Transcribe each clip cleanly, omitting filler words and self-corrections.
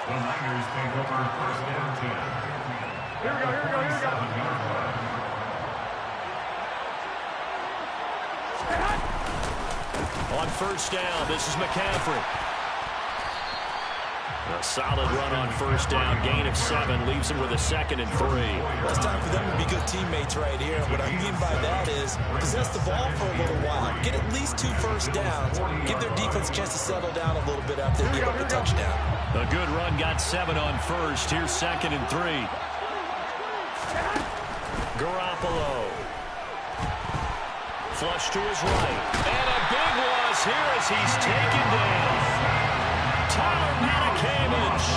The Niners take over first and 10. Here we go. 47-yard line. On first down, this is McCaffrey. A solid run on first down, gain of 7, leaves him with a 2nd and 3. Well, it's time for them to be good teammates right here. What I mean by that is possess the ball for a little while, get at least 2 first downs, give their defense a chance to settle down a little bit after they give up the touchdown. A good run, got 7 on first. Here's 2nd and 3. Garoppolo. Flush to his right. And a big loss here as he's taken down. Tyler Matakevich.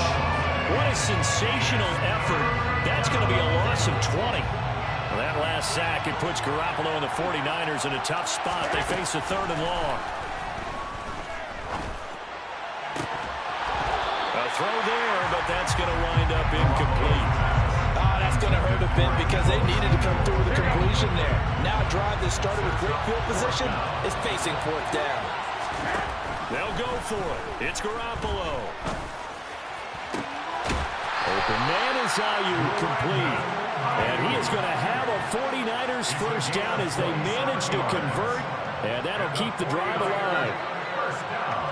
What a sensational effort. That's going to be a loss of 20. Well, that last sack, it puts Garoppolo and the 49ers in a tough spot. They face a 3rd and long. A throw there, but that's going to wind up incomplete. Oh, that's going to hurt a bit because they needed to come through with a completion there. Now a drive that started with great field position is facing 4th down. They'll go for it. It's Garoppolo. Open man is Ayuk, complete. And he is going to have a 49ers first down as they manage to convert. And that'll keep the drive alive. First down.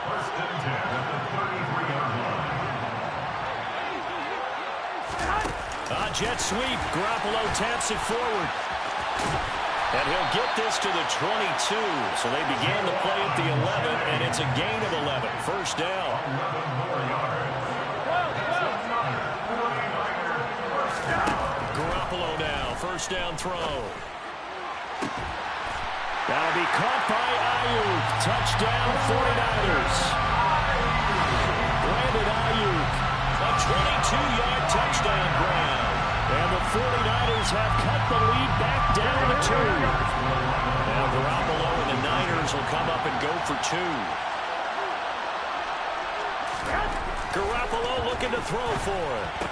First and 10 at the 33-yard line. Jet sweep. Garoppolo taps it forward. And he'll get this to the 22. So they began the play at the 11, and it's a gain of 11. First down. 11 more yards. Garoppolo now. First down throw. That'll be caught by Ayuk. Touchdown 49ers. Brandon Ayuk. A 22-yard touchdown grab. And the 49ers have cut the lead back down to 2. Now Garoppolo and the Niners will come up and go for 2. Garoppolo looking to throw for it.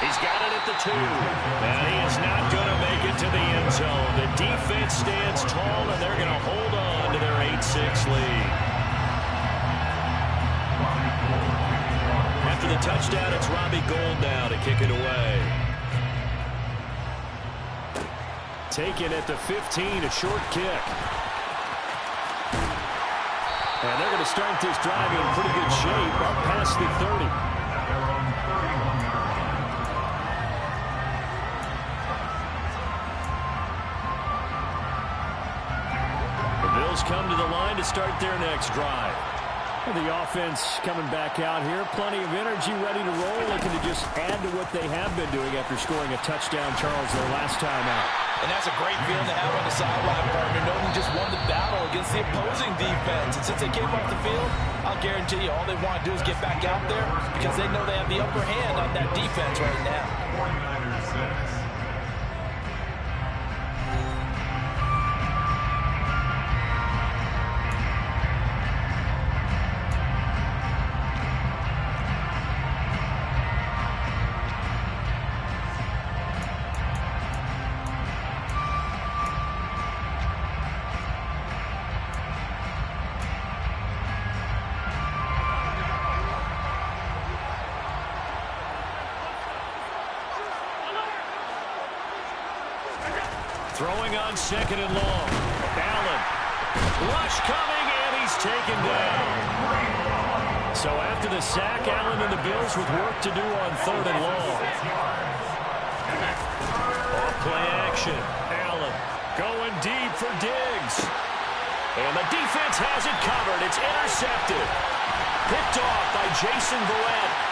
He's got it at the 2. And he is not going to make it to the end zone. The defense stands tall, and they're going to hold on to their 8-6 lead. After the touchdown, it's Robbie Gould now to kick it away. Taken at the 15, a short kick. And they're going to start this drive in pretty good shape up past the 30. The Bills come to the line to start their next drive. And the offense coming back out here. Plenty of energy, ready to roll, looking to just add to what they have been doing after scoring a touchdown, Charles, their last time out. And that's a great feeling to have on the sideline, partner, knowing you just won the battle against the opposing defense. And since they came off the field, I'll guarantee you all they want to do is get back out there because they know they have the upper hand on that defense right now. 49ers 6. Throwing on 2nd and long. Allen. Rush coming, and he's taken down. So after the sack, Allen and the Bills with work to do on 3rd and long. Off play action. Allen going deep for Diggs. And the defense has it covered. It's intercepted. Picked off by Jason Verrett.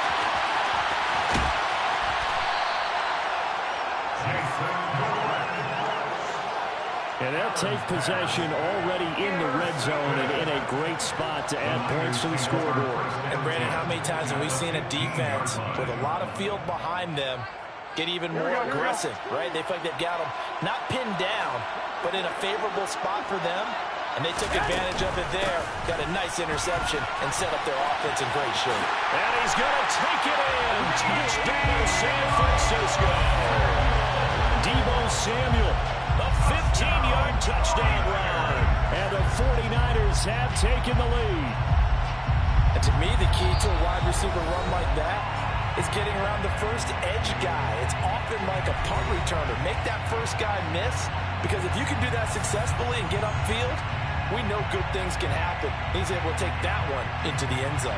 And they'll take possession already in the red zone and in a great spot to add points to the scoreboard. And Brandon, how many times have we seen a defense with a lot of field behind them get even more aggressive, right? They feel like they've got them not pinned down, but in a favorable spot for them. And they took advantage of it there. Got a nice interception and set up their offense in great shape. And he's going to take it in. Touchdown, San Francisco. Deebo Samuel, a 15-yard touchdown run. And the 49ers have taken the lead. And To me, the key to a wide receiver run like that is getting around the first edge guy. It's often like a punt returner. Make that first guy miss, because if you can do that successfully and get upfield, we know good things can happen. He's able to take that one into the end zone.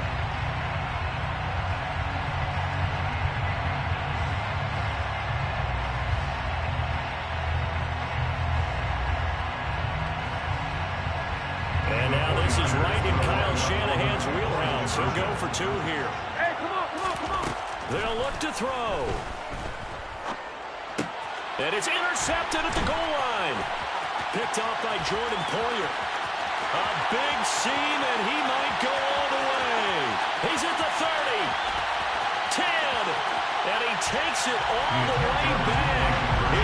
And now this is right in Kyle Shanahan's wheelhouse. He'll go for two here. Hey, come on. They'll look to throw. And it's intercepted at the goal line. Picked off by Jordan Poyer. A big seam, and he might go all the way. He's at the 30. 10. And he takes it all the way back.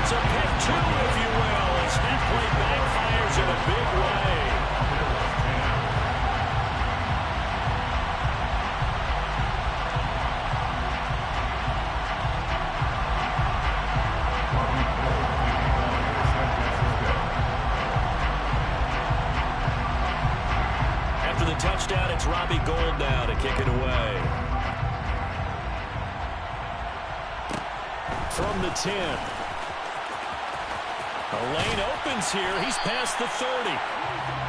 It's a pick two, if you will, as that play backfires in a big way. Touchdown, it's Robbie Gould now to kick it away. From the 10. A lane opens here. He's past the 30.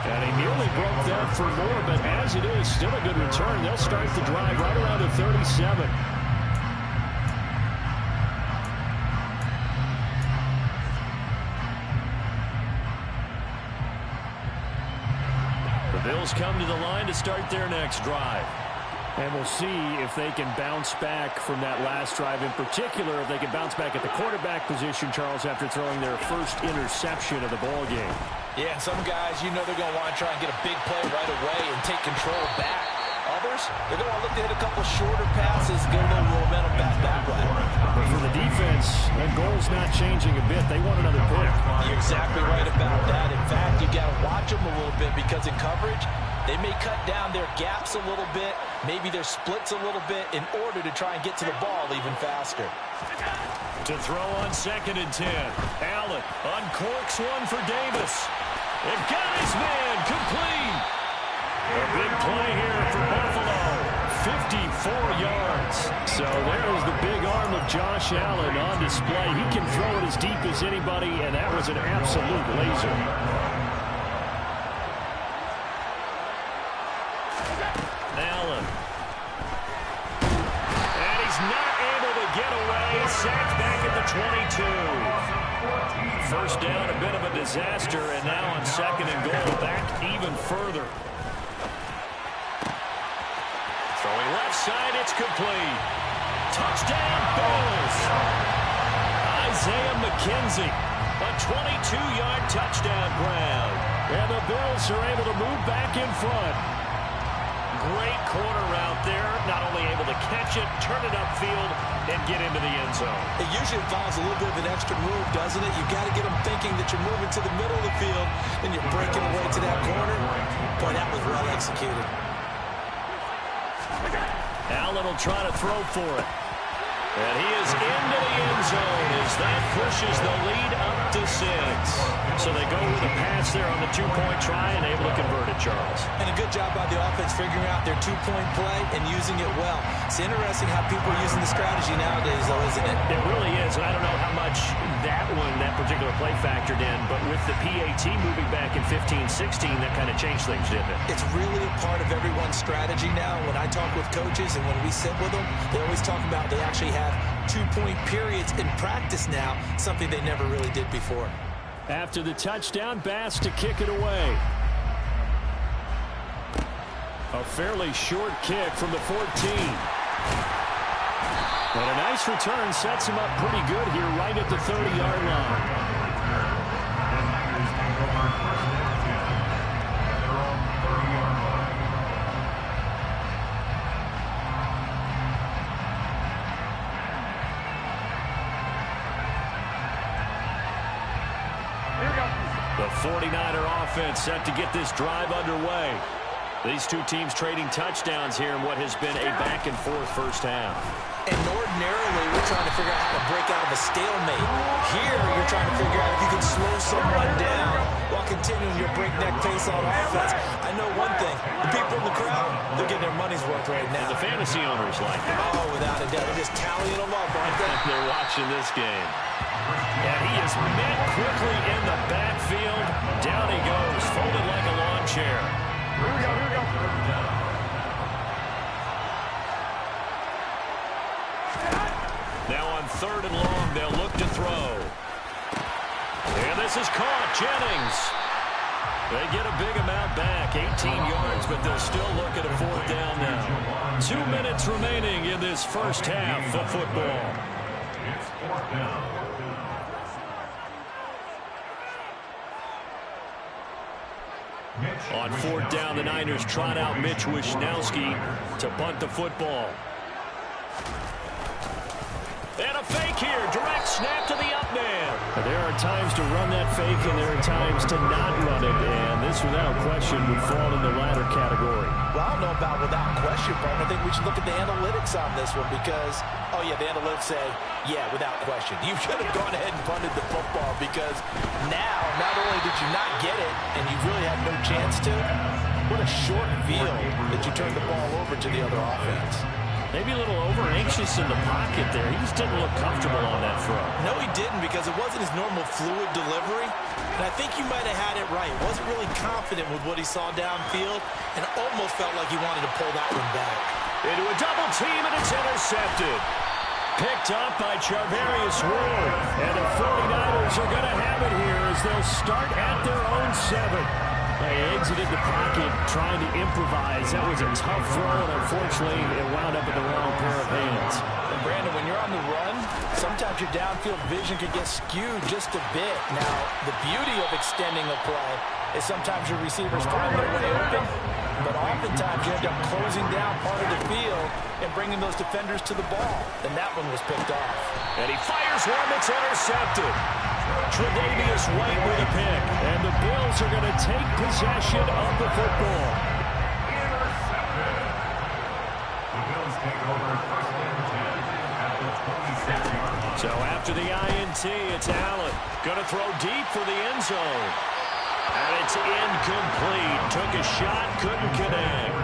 And he nearly broke that for more, but as it is, still a good return. They'll start the drive right around the 37. Bills come to the line to start their next drive. And we'll see if they can bounce back from that last drive. In particular, if they can bounce back at the quarterback position, Charles, after throwing their first interception of the ball game. Yeah, and some guys, you know they're going to want to try and get a big play right away and take control back. Others, they're going to want to look to hit a couple shorter passes, get a little momentum back that way. But for the defense, that goal's not changing a bit. They want another pick. You're exactly right about that. In fact, you got to watch them a little bit, because in coverage, they may cut down their gaps a little bit, maybe their splits a little bit, in order to try and get to the ball even faster. To throw on 2nd and 10. Allen uncorks one for Davis. And got his man complete. A big play here for Buffalo. 54 yards. So there's the big arm of Josh Allen on display. He can throw it as deep as anybody, and that was an absolute laser. Allen. And he's not able to get away. Sacked back at the 22. First down, a bit of a disaster, and now on 2nd and goal, back even further. Throwing left side, it's complete. Touchdown, Bills. Isaiah McKenzie, a 22-yard touchdown grab. And the Bills are able to move back in front. Great corner route there. Not only able to catch it, turn it upfield, and get into the end zone. It usually involves a little bit of an extra move, doesn't it? You've got to get them thinking that you're moving to the middle of the field, and you're breaking away to that corner. Boy, that was well executed. Allen will try to throw for it. And he is into the end zone as that pushes the lead up to 6. So they go with a pass there on the 2-point try and able to convert it, Charles. And a good job by the offense figuring out their 2-point play and using it well. It's interesting how people are using the strategy nowadays, though, isn't it? It really is, and I don't know how much that particular play factored in, but with the PAT moving back in 15-16, that kind of changed things, didn't it? It's really a part of everyone's strategy now. When I talk with coaches and when we sit with them, they always talk about they actually have 2-point periods in practice now, something they never really did before. After the touchdown, Bass to kick it away. A fairly short kick from the 14. And a nice return sets him up pretty good here right at the 30-yard line. The 49er offense set to get this drive underway. These two teams trading touchdowns here in what has been a back-and-forth first half. And ordinarily, we're trying to figure out how to break out of a stalemate. Here, you're trying to figure out if you can slow someone down while continuing your breakneck pace on offense. I know one thing. The people in the crowd, they're getting their money's worth right now. The fantasy owners like it. Oh, without a doubt. They're just tallying them up, aren't they? They're watching this game. And he is met quickly in the backfield. Down he goes, folded like a lawn chair. Here we go. Now on 3rd and long, they'll look to throw. And this is caught. Jennings. They get a big amount back, 18 yards, but they'll still look at a 4th down now. 2 minutes remaining in this first half of football. It's 4th down. On 4th down, the Niners trot out Mitch Wishnowski to punt the football. And a fake here. Direct snap to the up man. There are times to run that fake, and there are times to not run it. And this, without question, would fall in the latter category. Well, I don't know about without question, but I think we should look at the analytics on this one because, oh, yeah, the analytics say, yeah, without question. You should have gone ahead and punted the football because now, not only did you not get it and you really had no chance to, what a short field that you turned the ball over to the other offense. Maybe a little over-anxious in the pocket there. He just didn't look comfortable on that throw. No, he didn't because it wasn't his normal fluid delivery. And I think you might have had it right. Wasn't really confident with what he saw downfield and almost felt like he wanted to pull that one back. Into a double team, and it's intercepted. Picked up by Charvarius Ward. And the 49ers are going to have it here as they'll start at their own 7. They exited the pocket trying to improvise. That was a tough throw, and unfortunately, it wound up in the wrong pair of hands. And Brandon, when you're on the run, sometimes your downfield vision can get skewed just a bit. Now, the beauty of extending a play is sometimes your receivers find their way open, but oftentimes you end up closing down part of the field and bringing those defenders to the ball. And that one was picked off. And he fires one that's intercepted. Tre'Davious White with a pick. And the Bills are going to take possession of the football. Intercepted. The Bills take over 1st and 10 at the 26-yard line. So after the INT, it's Allen. Going to throw deep for the end zone. And it's incomplete. Took a shot, couldn't connect.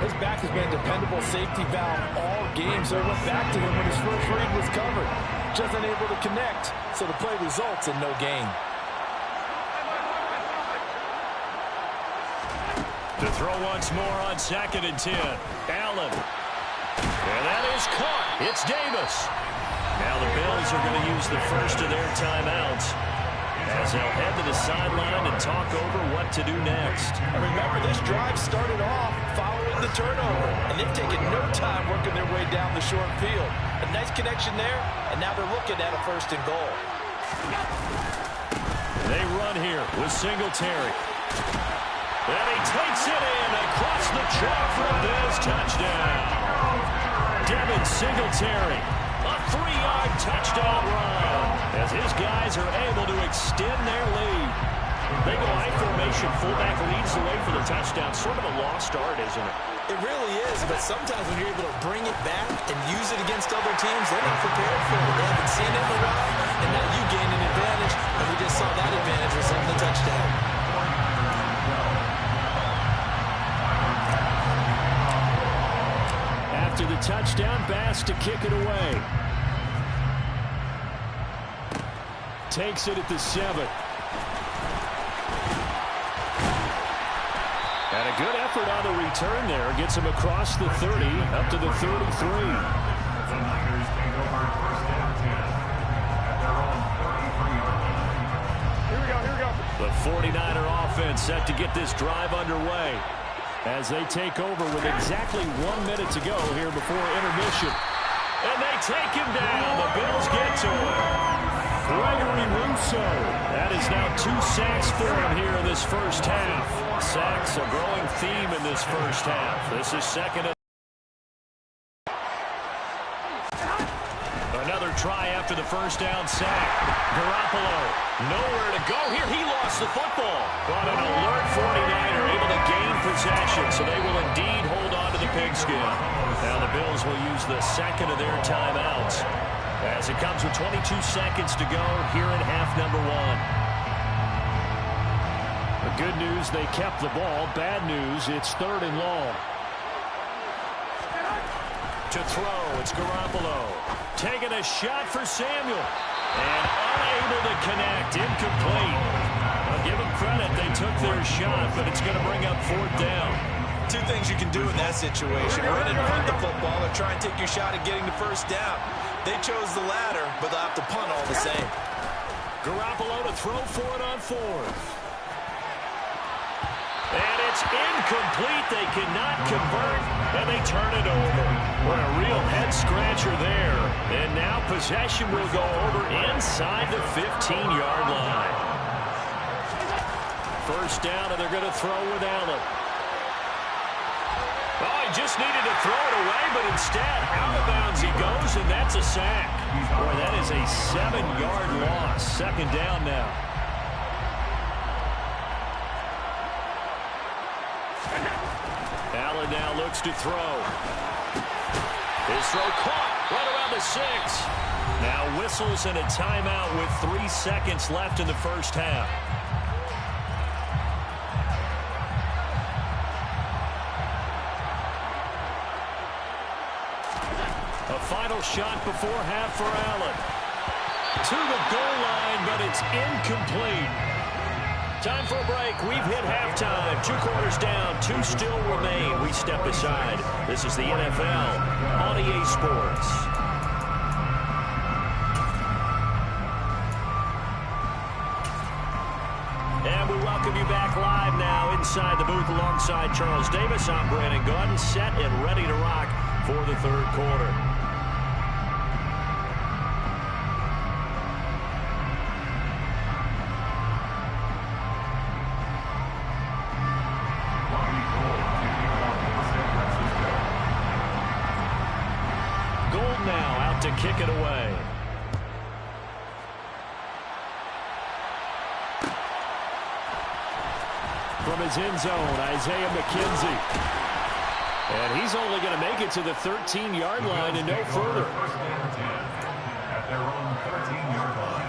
His back has been a dependable safety valve all game, so it went back to him when his first read was covered. Just unable to connect, so the play results in no gain. To throw once more on 2nd and 10. Allen. And that is caught. It's Davis. Now the Bills are going to use the first of their timeouts as they'll head to the sideline and talk over what to do next. And remember, this drive started off following the turnover, and they've taken no time working their way down the short field. A nice connection there, and now they're looking at a 1st and goal. They run here with Singletary. And he takes it in across the chalk for a Bills touchdown. Devin Singletary, a 3-yard touchdown run as his guys are able to extend their lead. They go I formation, fullback leads the way for the touchdown. Sort of a lost art, isn't it? It really is, but sometimes when you're able to bring it back and use it against other teams, they're not prepared for it. They haven't seen it in a while, and now you gain an advantage, and we just saw that advantage result in the touchdown. After the touchdown, Bass to kick it away. Takes it at the 7. And a good effort on the return there. Gets him across the 30, up to the 33. The Niners take over 1st and 10 at their own 33-yard line. Here we go. The 49er offense set to get this drive underway as they take over with exactly 1 minute to go here before intermission. And they take him down. The Bills get to him. Gregory Rousseau. That is now 2 sacks for him here in this first half. Sacks a growing theme in this first half. This is 2nd and another try after the first down sack. Garoppolo nowhere to go here. He lost the football. But an alert 49er able to gain possession, so they will indeed hold on to the pigskin. Now the Bills will use the 2nd of their timeouts as it comes with 22 seconds to go here in half number 1. Good news, they kept the ball. Bad news, it's 3rd and long. To throw, it's Garoppolo. Taking a shot for Samuel. And unable to connect. Incomplete. I'll give them credit. They took their shot, but it's going to bring up 4th down. Two things you can do in that situation. Run and punt the football or try and take your shot at getting the 1st down. They chose the latter, but they'll have to punt all the same. Garoppolo to throw for it on 4th. And it's incomplete. They cannot convert, and they turn it over. What a real head-scratcher there. And now possession will go over inside the 15-yard line. 1st down, and they're going to throw with Allen. Oh, he just needed to throw it away, but instead, out of bounds he goes, and that's a sack. Boy, that is a 7-yard loss. 2nd down now. Allen now looks to throw. His throw caught right around the 6. Now whistles and a timeout with 3 seconds left in the 1st half. A final shot before half for Allen. To the goal line, but it's incomplete. Time for a break. We've hit halftime. 2 quarters down. 2 still remain. We step aside. This is the NFL on EA Sports. And we welcome you back live now inside the booth alongside Charles Davis. I'm Brandon Gaudin, set and ready to rock for the 3rd quarter. To kick it away. From his end zone, Isaiah McKenzie. And he's only going to make it to the 13-yard line and no further. At their own 13-yard line.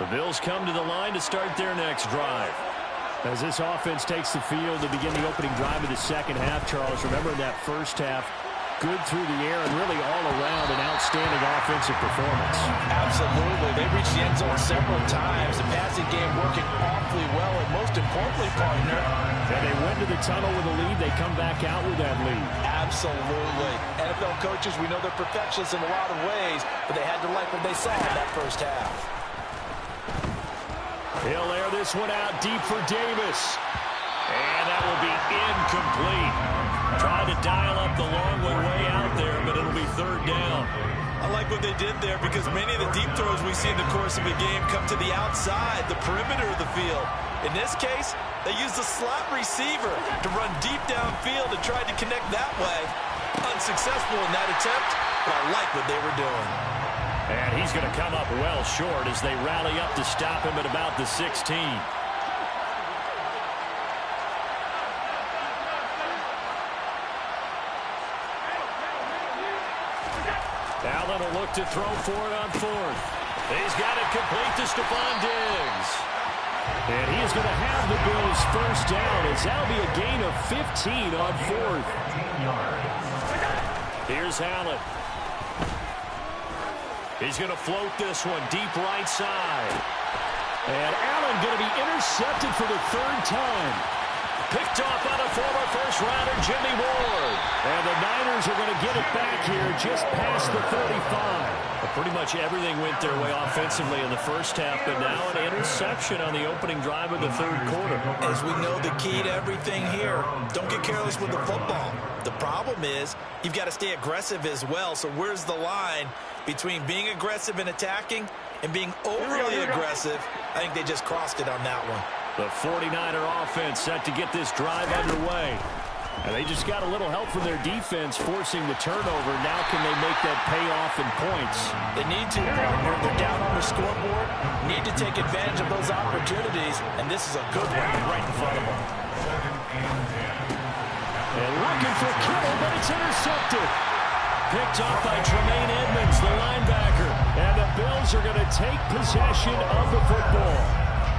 The Bills come to the line to start their next drive. As this offense takes the field to begin the opening drive of the 2nd half, Charles, remember in that 1st half, good through the air and really all around an outstanding offensive performance. Absolutely. They reached the end zone several times. The passing game working awfully well, and most importantly, partner. And they went to the tunnel with a lead. They come back out with that lead. Absolutely. NFL coaches, we know they're perfectionists in a lot of ways, but they had to like what they saw in that 1st half. He'll air this one out deep for Davis. And that will be incomplete. Trying to dial up the long one way out there, but it'll be 3rd down. I like what they did there because many of the deep throws we see in the course of a game come to the outside, the perimeter of the field. In this case, they used a slot receiver to run deep downfield and tried to connect that way. Unsuccessful in that attempt, but I like what they were doing. And he's going to come up well short as they rally up to stop him at about the 16. Allen will look to throw for it on 4th. He's got it complete to Stephon Diggs. And he is going to have the Bills' 1st down as that'll be a gain of 15 on 4th. Here's Allen. He's going to float this one deep right side. And Allen going to be intercepted for the 3rd time. Picked off by the former first-rounder Jimmy Ward. And the Niners are going to get it back here just past the 35. Well, pretty much everything went their way offensively in the 1st half, but now an interception on the opening drive of the 3rd quarter. As we know, the key to everything here, don't get careless with the football. The problem is you've got to stay aggressive as well. So where's the line between being aggressive and attacking and being overly aggressive? I think they just crossed it on that one. The 49er offense set to get this drive underway. And they just got a little help from their defense forcing the turnover. Now can they make that pay off in points? They need to, partner. They're down on the scoreboard. Need to take advantage of those opportunities. And this is a good one right in front of them. And looking for Kittle, but it's intercepted. Picked off by Tremaine Edmonds, the linebacker. And the Bills are going to take possession of the football.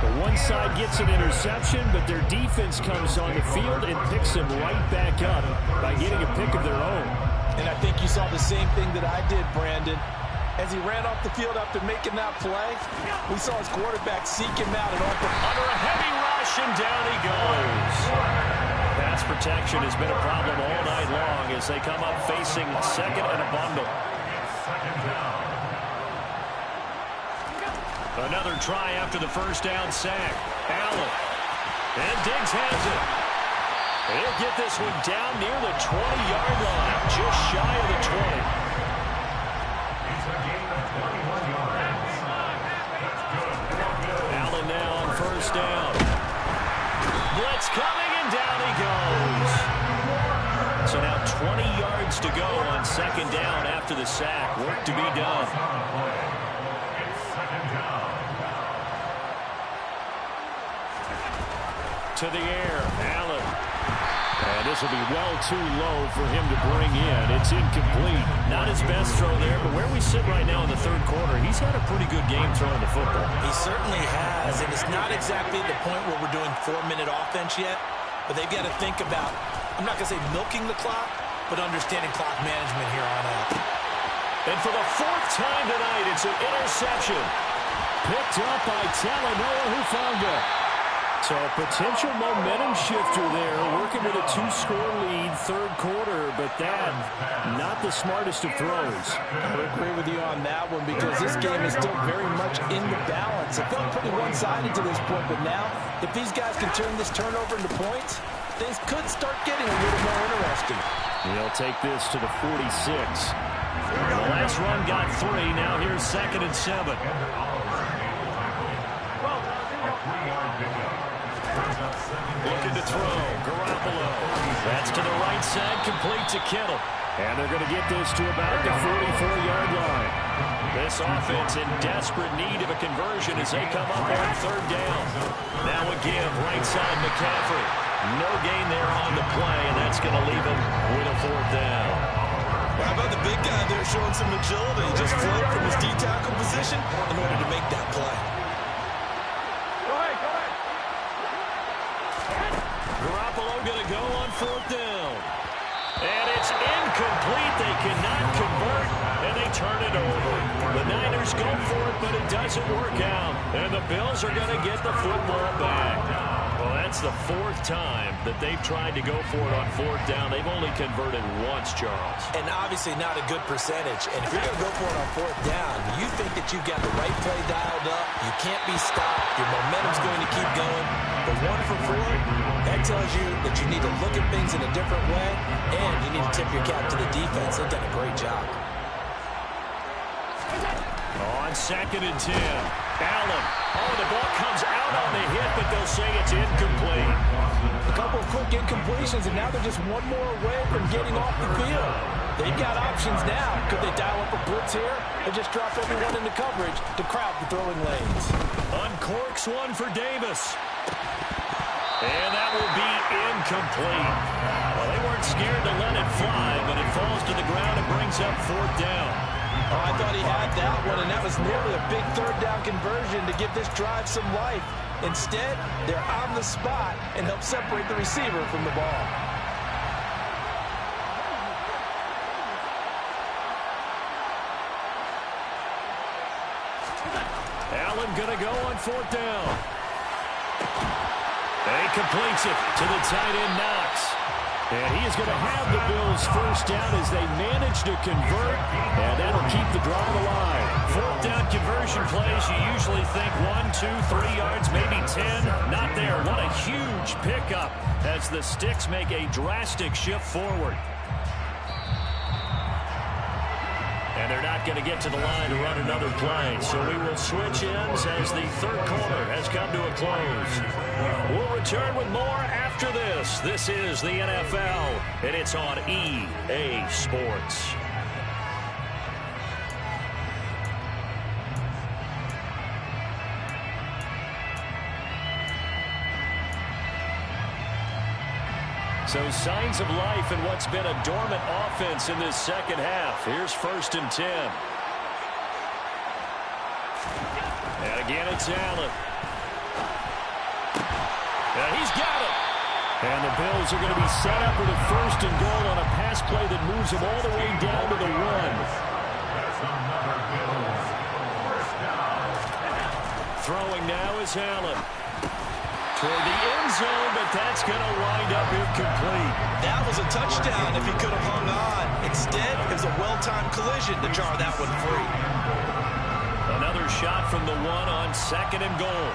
The one side gets an interception, but their defense comes on the field and picks them right back up by getting a pick of their own. And I think you saw the same thing that I did, Brandon. As he ran off the field after making that play, we saw his quarterback seek him out and offer under a heavy rush, and down he goes. Pass protection has been a problem all night long as they come up facing second and a bundle. Another try after the first down sack. Allen. And Diggs has it. He'll get this one down near the 20-yard line, just shy of the 20. Allen now on first down. Blitz coming, and down he goes. So now 20 yards to go on second down after the sack. Work to be done. To the air, Allen. And this will be well too low for him to bring in. It's incomplete. Not his best throw there, but where we sit right now in the third quarter, he's had a pretty good game throwing the football. He certainly has, and it's not exactly the point where we're doing 4-minute offense yet, but they've got to think about, I'm not going to say milking the clock, but understanding clock management here on out. And for the fourth time tonight, it's an interception. Picked up by Talanoa Hufanga. So a potential momentum shifter there, working with a 2-score lead, third quarter, but that, not the smartest of throws. I would agree with you on that one because this game is still very much in the balance. It felt pretty one-sided to this point, but now, if these guys can turn this turnover into points, things could start getting a little more interesting. He'll take this to the 46. The last run got 3, now here's 2nd and 7. Looking to throw, Garoppolo. That's to the right side, complete to Kittle. And they're going to get this to about the 44-yard line. This offense in desperate need of a conversion as they come up on third down. Now a give, right side McCaffrey. No gain there on the play, and that's going to leave him with a fourth down. How about the big guy there showing some agility? Just float from his D-tackle position in order to make that play. Garoppolo going to go on fourth down. And it's incomplete. They cannot convert, and they turn it over. The Niners go for it, but it doesn't work out. And the Bills are going to get the football back. Well, that's the fourth time that they've tried to go for it on fourth down. They've only converted once, Charles. And obviously not a good percentage. And if you're going to go for it on fourth down, you think that you've got the right play dialed up. You can't be stopped. Your momentum's going to keep going. But 1 for 4, that tells you that you need to look at things in a different way, and you need to tip your cap to the defense. They've done a great job. On 2nd and 10, Allen. Oh, the ball comes out on the hit, but they'll say it's incomplete. A couple of quick incompletions, and now they're just one more away from getting off the field. They've got options now. Could they dial up a blitz here or just drop everyone into coverage to crowd the throwing lanes? Uncorks one for Davis. And that will be incomplete. Well, they weren't scared to let it fly, but it falls to the ground and brings up fourth down. Oh, I thought he had that one, and that was nearly a big third down conversion to give this drive some life. Instead, they're on the spot and help separate the receiver from the ball. Allen going to go on fourth down. And he completes it to the tight end, Knox. And he is going to have the Bills first down as they manage to convert, and that'll keep the drive alive. Fourth down conversion plays, you usually think 1, 2, 3 yards, maybe 10. Not there. What a huge pickup as the Sticks make a drastic shift forward. And they're not going to get to the line to run another play. So we will switch ends as the third quarter has come to a close. We'll return with more after this. This is the NFL, and it's on EA Sports. So signs of life in what's been a dormant offense in this second half. Here's 1st and 10. And again, it's Allen. And he's got it. And the Bills are going to be set up with a 1st and goal on a pass play that moves them all the way down to the 1. Throwing now is Allen. Toward the end zone, but that's going to wind up incomplete. That was a touchdown if he could have hung on. Instead, it was a well-timed collision to jar that one free. Another shot from the 1 on 2nd and goal.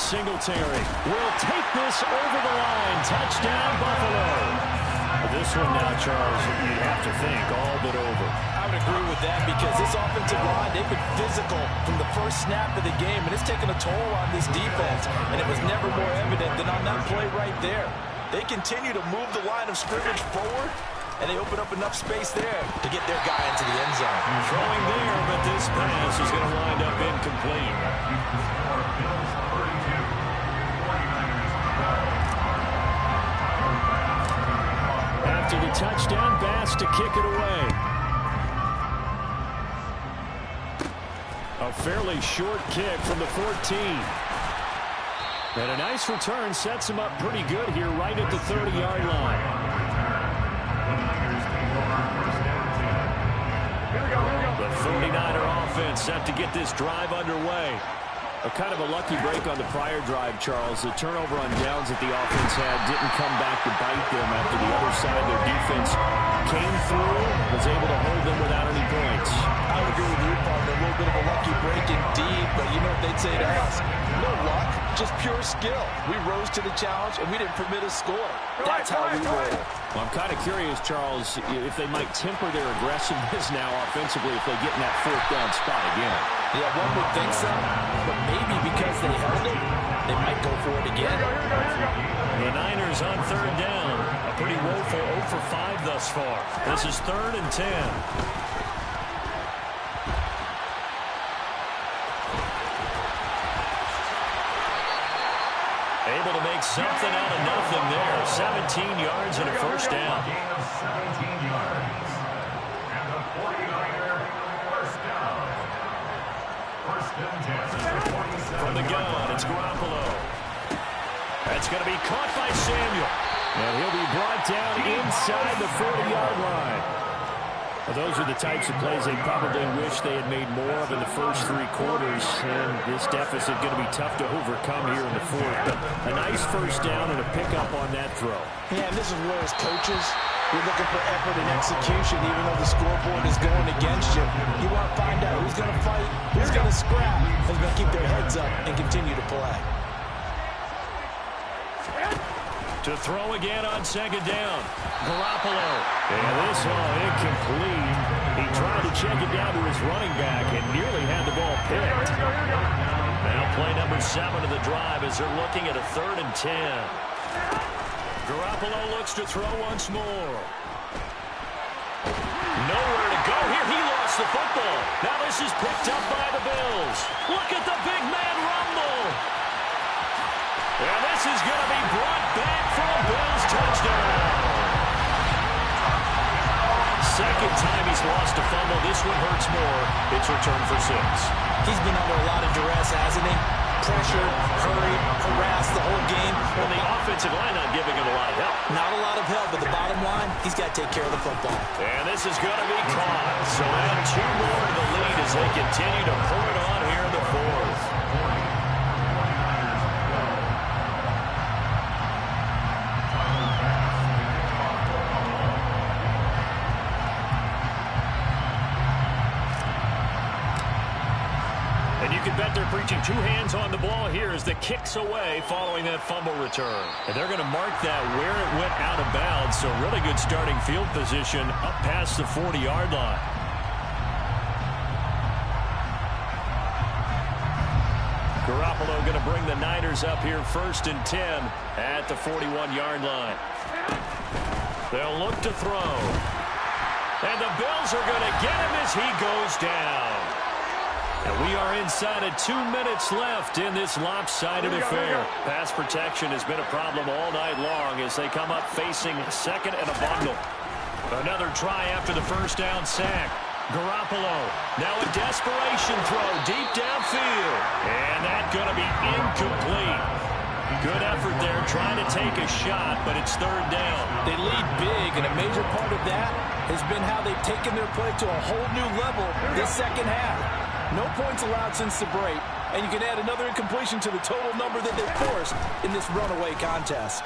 Singletary will take this over the line. Touchdown, Buffalo. This one now, Charles, you'd have to think all but over. I would agree with that because this offensive line, they've been physical from the first snap of the game, and it's taken a toll on this defense, and it was never more evident than on that play right there. They continue to move the line of scrimmage forward, and they open up enough space there to get their guy into the end zone. Throwing there, but this pass is going to wind up incomplete. After the touchdown, Bass to kick it away. A fairly short kick from the 14. And a nice return sets him up pretty good here right at the 30-yard line. The 49er offense set to get this drive underway. A kind of a lucky break on the prior drive, Charles. The turnover on downs that the offense had didn't come back to bite them after the other side. Their defense came through, was able to hold them without any points. I would agree with you, partner. A little bit of a lucky break indeed, but you know what they'd say to us? No luck, just pure skill. We rose to the challenge, and we didn't permit a score. That's how we roll. Well, I'm kind of curious, Charles, if they might temper their aggressiveness now offensively if they get in that 4th down spot again. Yeah, one would think so, but maybe because they held it, they might go for it again. The Niners on 3rd down. A pretty woeful 0 for 5 thus far. This is 3rd and 10. Able to make something out of nothing there. 17 yards and a 1st down. Gain of 17 yards. And the 49er 1st down. 1st and 10. From the gun, it's Garoppolo. That's going to be caught by Samuel. And he'll be brought down inside the 40-yard line. Well, those are the types of plays they probably wish they had made more of in the first 3 quarters. And this deficit going to be tough to overcome here in the 4th. But a nice 1st down and a pickup on that throw. Yeah, and this is where as coaches, you're looking for effort and execution, even though the scoreboard is going against you. You want to find out who's going to fight, who's going to scrap, who's going to keep their heads up and continue to play. To throw again on 2nd down. Garoppolo. And this one incomplete. He tried to check it down to his running back and nearly had the ball picked. Now play number 7 of the drive as they're looking at a 3rd and 10. Garoppolo looks to throw once more. Nowhere to go here. He lost the football. Now this is picked up by the Bills. Look at the big man rumble. And this is going to be brought back for a Bills touchdown. 2nd time he's lost a fumble. This one hurts more. It's returned for 6. He's been under a lot of duress, hasn't he? Pressure, hurried, harassed the whole game. Well, the offensive line not giving him a lot of help. Not a lot of help, but the bottom line, he's got to take care of the football. And this is going to be caught. So add 2 more to the lead as they continue to pull it on here in the 4th. And you can bet they're preaching two hands on the ball here as the kick's away following that fumble return. And they're going to mark that where it went out of bounds. So really good starting field position up past the 40-yard line. Garoppolo going to bring the Niners up here 1st and 10 at the 41-yard line. They'll look to throw. And the Bills are going to get him as he goes down. And we are inside of 2 minutes left in this lopsided affair. Pass protection has been a problem all night long as they come up facing second and a bundle. Another try after the first down sack. Garoppolo, now a desperation throw deep downfield. And that's going to be incomplete. Good effort there trying to take a shot, but it's 3rd down. They lead big, and a major part of that has been how they've taken their play to a whole new level this second half. No points allowed since the break, and you can add another incompletion to the total number that they forced in this runaway contest.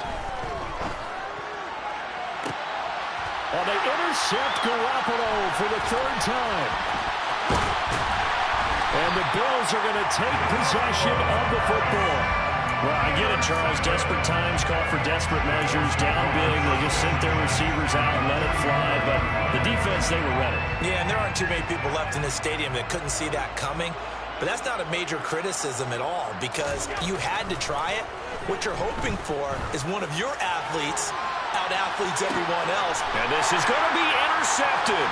Well, they intercept Garoppolo for the 3rd time. And the Bills are going to take possession of the football. Well, I get it, Charles. Desperate times call for desperate measures. Down big, they just sent their receivers out and let it fly. But the defense, they were ready. Yeah, and there aren't too many people left in this stadium that couldn't see that coming. But that's not a major criticism at all because you had to try it. What you're hoping for is one of your athletes out-athletes everyone else. And this is going to be intercepted.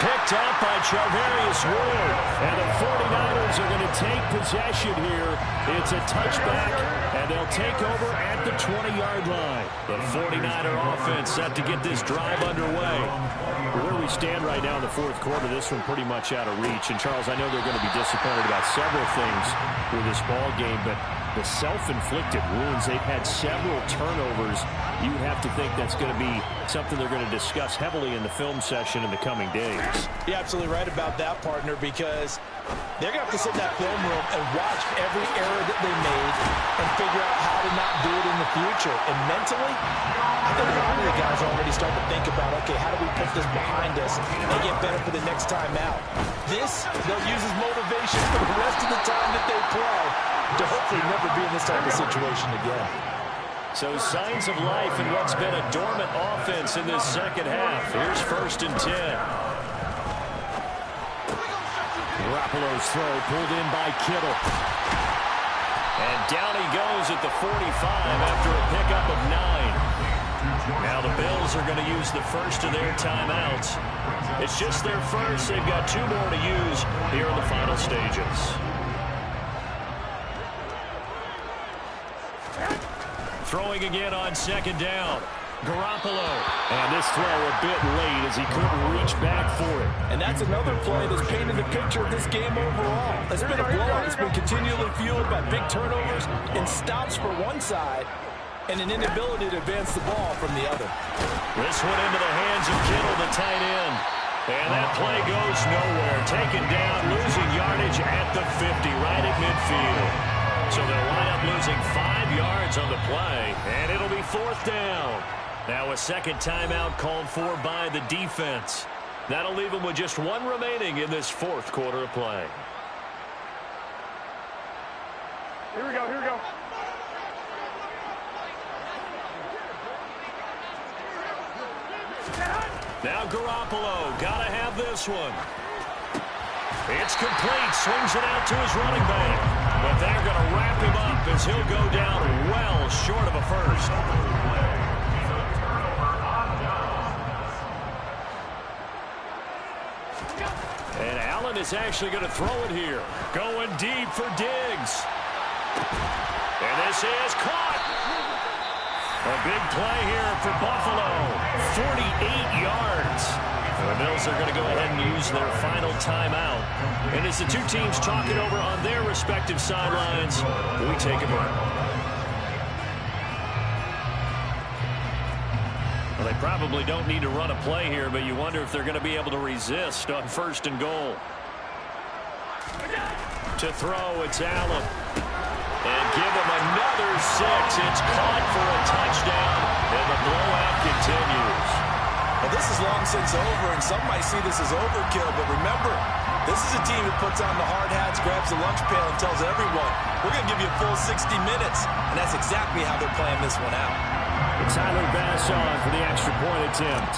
Picked up by Charvarius Ward. And the 49ers are going to take possession here. It's a touchback, and they'll take over at the 20-yard line. The 49er offense set to get this drive underway. Where we stand right now in the 4th quarter, this one pretty much out of reach. And, Charles, I know they're going to be disappointed about several things with this ball game, but the self-inflicted wounds, they've had several turnovers. You would have to think that's going to be something they're going to discuss heavily in the film session in the coming days. You're absolutely right about that, partner, because they're going to have to sit in that film room and watch every error that they made and figure out how to not do it in the future. And mentally, I think a lot of the guys are already starting to think about, okay, how do we put this behind us and get better for the next time out? This, they'll use as motivation for the rest of the time that they play to hopefully never be in this type of situation again. So signs of life in what's been a dormant offense in this second half. Here's 1st and 10. Garoppolo's throw pulled in by Kittle. And down he goes at the 45 after a pickup of 9. Now the Bills are going to use the first of their timeouts. It's just their first. They've got 2 more to use here in the final stages. Throwing again on 2nd down. Garoppolo. And this throw a bit late as he couldn't reach back for it. And that's another play that's painted the picture of this game overall. It's been a blowout. It's been continually fueled by big turnovers and stops for one side and an inability to advance the ball from the other. This one into the hands of Kittle, the tight end. And that play goes nowhere. Taken down, losing yardage at the 50, right at midfield. So they'll line up losing 5 yards on the play, and it'll be 4th down. Now a second timeout called for by the defense. That'll leave them with just 1 remaining in this 4th quarter of play. Here we go, here we go. Now Garoppolo, gotta have this one. It's complete, swings it out to his running back. But they're going to wrap him up as he'll go down well short of a first. And Allen is actually going to throw it here. Going deep for Diggs. And this is caught. A big play here for Buffalo. 48 yards. The Bills are going to go ahead and use their final timeout. And as the 2 teams talk it over on their respective sidelines, we take a break. Well, they probably don't need to run a play here, but you wonder if they're going to be able to resist on 1st and goal. To throw, it's Allen. And give him another 6. It's caught for a touchdown, and the blowout continues. Well, this is long since over, and some might see this as overkill, but remember, This is a team that puts on the hard hats, grabs the lunch pail, and tells everyone, we're going to give you a full 60 minutes. And that's exactly how they're playing this one out. Tyler Bass on for the extra point attempt.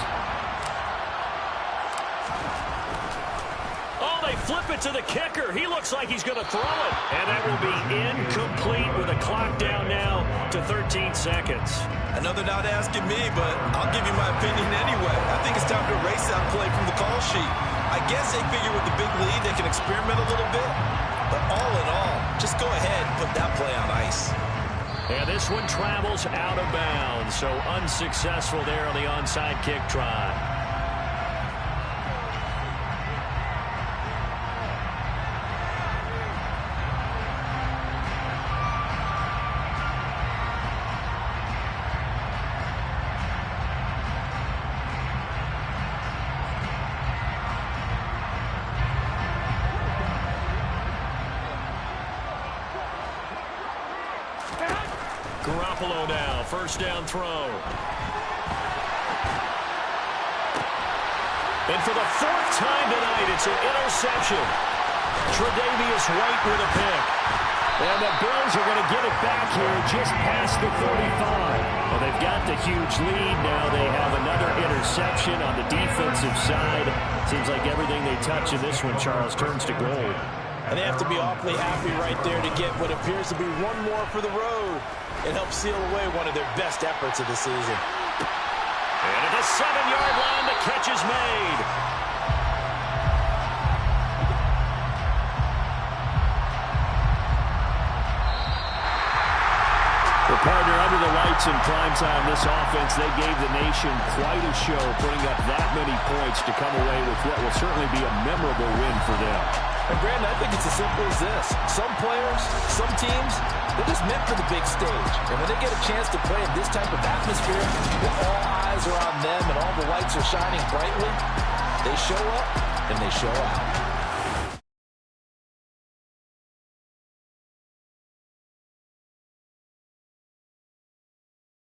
Oh, they flip it to the kicker. He looks like he's going to throw it. And that will be incomplete with a clock down now to 13 seconds. I know they're not asking me, but I'll give you my opinion anyway. I think it's time to erase that play from the call sheet. I guess they figure with the big lead they can experiment a little bit. But all in all, just go ahead and put that play on ice. And this one travels out of bounds, so unsuccessful there on the onside kick try. Garoppolo now, first down throw. And for the fourth time tonight, it's an interception. Tre'Davious White with a pick. And the Bills are going to get it back here just past the 45. Well, they've got the huge lead. Now they have another interception on the defensive side. Seems like everything they touch in this one, Charles, turns to gold. And they have to be awfully happy right there to get what appears to be one more for the road. It helps seal away one of their best efforts of the season. And at the 7-yard line, the catch is made. The partner under the lights in primetime, this offense, they gave the nation quite a show, putting up that many points to come away with what will certainly be a memorable win for them. And Brandon, I think it's as simple as this. Some players, some teams, they're just meant for the big stage. And when they get a chance to play in this type of atmosphere, where all eyes are on them and all the lights are shining brightly, they show up and they show out.